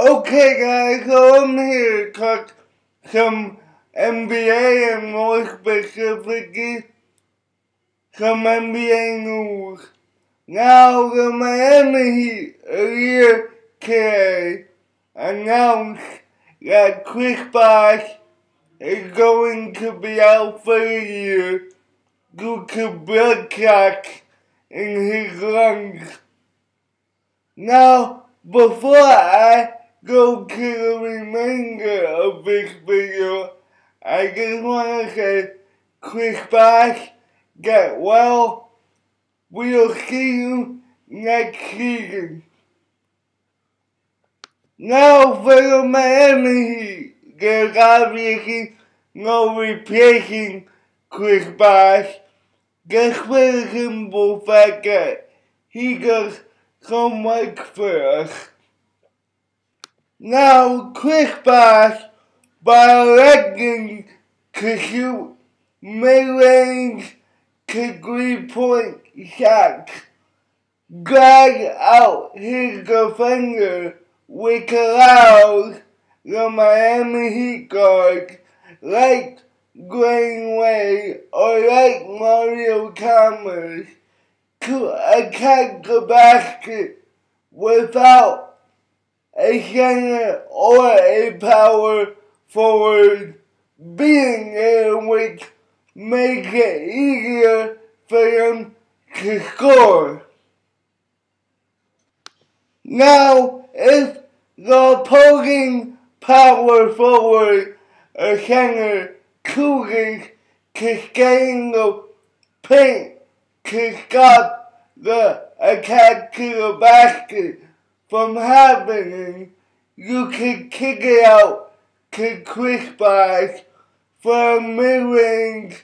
Okay guys, so I'm here to talk some NBA and more specifically some NBA news. Now the Miami Heat earlier today announced that Chris Bosh is going to be out for the year due to blood clots in his lungs. Now, before I go to the remainder of this video, I just want to say, Chris Bosh, get well. We'll see you next season. Now for the Miami Heat, there's obviously no replacing Chris Bosh, just for the simple fact that he does so much for us. Now, Chris Bosh, by electing to shoot mid-range to three-point shots, drag out his defender, which allows the Miami Heat guards like Greenway or like Mario Chalmers to attack the basket without a center or a power forward being there, which makes it easier for them to score. Now, if the opposing power forward or center chooses to stay in the paint to stop the attack to the basket from happening, you can kick it out to Chris Bosh for a mid-range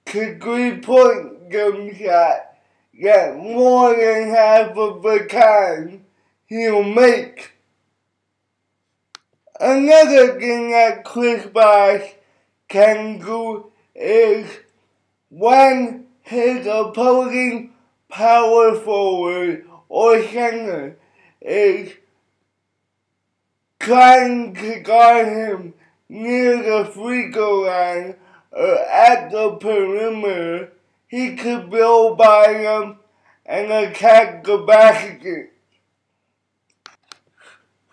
to three-point jump shot that more than half of the time he'll make. Another thing that Chris Bosh can do is when his opposing power forward or center is trying to guard him near the free throw line or at the perimeter, he could blow by them and attack the basket.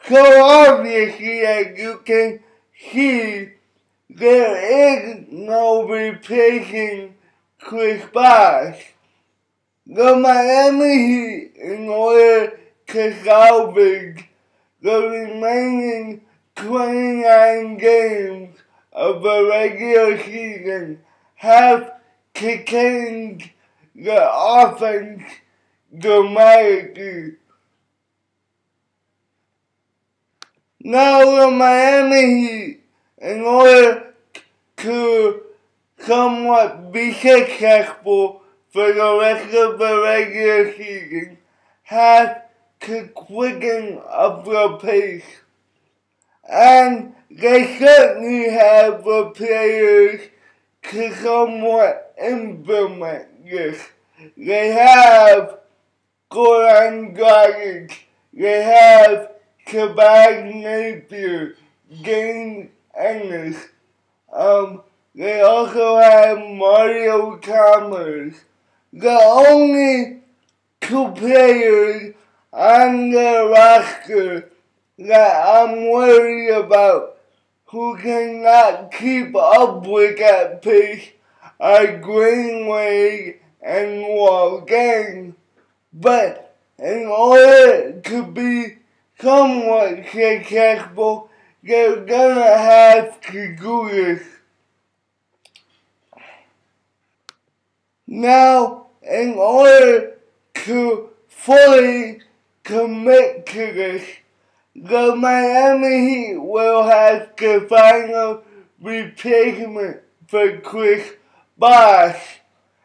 So obviously, as you can see, there is no replacing Chris Bosh. The Miami Heat, in order to salvage the remaining 29 games of the regular season, have to change the offense dramatically. Now the Miami Heat, in order to somewhat be successful for the rest of the regular season, have to quicken up the pace. And they certainly have the players to somewhat implement this. They have Goran Dragic, they have Shabazz Napier, James Ennis. They also have Mario Chalmers. The only two players on the roster that I'm worried about who cannot keep up with that pace are Greenway and Walden. But in order to be somewhat successful, they're gonna have to do this. Now, in order to fully commit to this, the Miami Heat will have to find a replacement for Chris Bosh.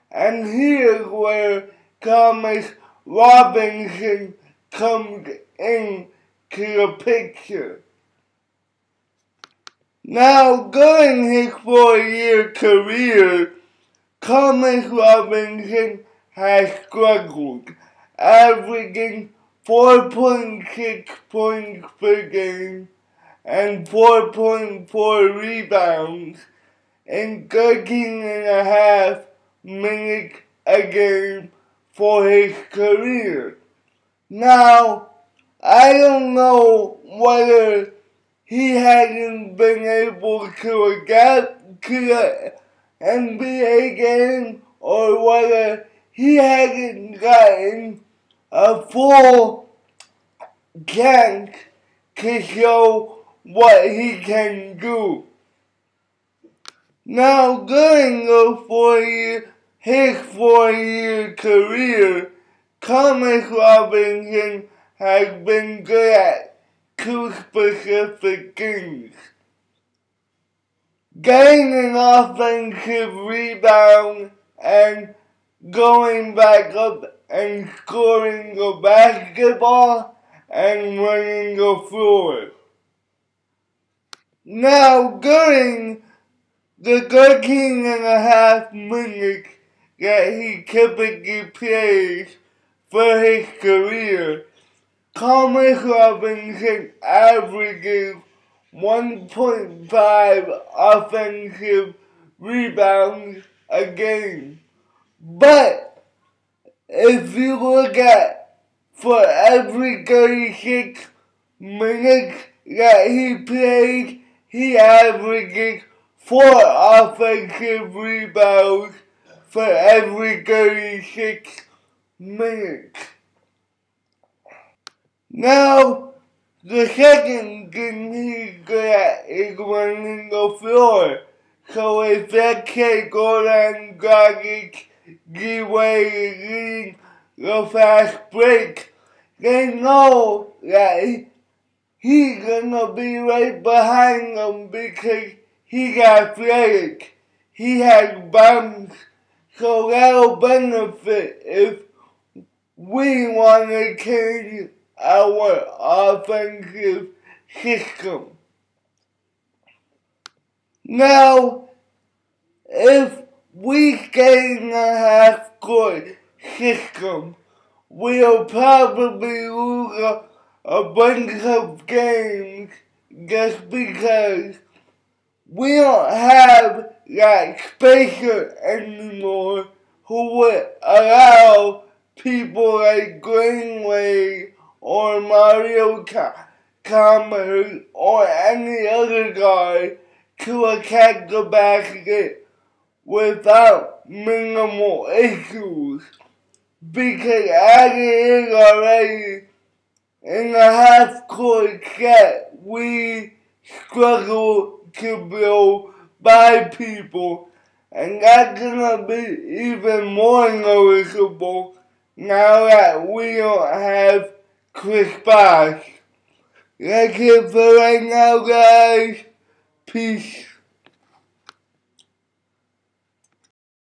And here's where Thomas Robinson comes in to the picture. Now, during his 4-year career, Thomas Robinson has struggled, averaging 4.6 points per game and 4.4 rebounds in 13.5 minutes a game for his career. Now, I don't know whether he hasn't been able to adapt to the NBA game or whether he hasn't gotten a full chance to show what he can do. Now, during his 4-year career, Thomas Robinson has been good at two specific things: getting an offensive rebound and going back up and scoring the basketball and running the floor. Now, during the 13.5 minutes that he typically plays for his career, Thomas Robinson averages 1.5 offensive rebounds a game. But if you look at, for every 36 minutes that he plays, he averages 4 offensive rebounds for every 36 minutes. Now, the second thing he's good at is running the floor. So if let's say Goran Dragic D-Wade is leading the fast break, they know that he's gonna be right behind them because he's athletic, he has bounce, so that'll benefit if we want to change our offensive system. Now, if we stay in a half-court system, we'll probably lose a bunch of games just because we don't have that spacer anymore who would allow people like Greenway or Mario Chalmers or any other guy to attack the basket without minimal issues. Because as it is already, in the half-court set, we struggle to blow by people, and that's gonna be even more noticeable now that we don't have Chris Bosh. That's it for right now, guys. Peace.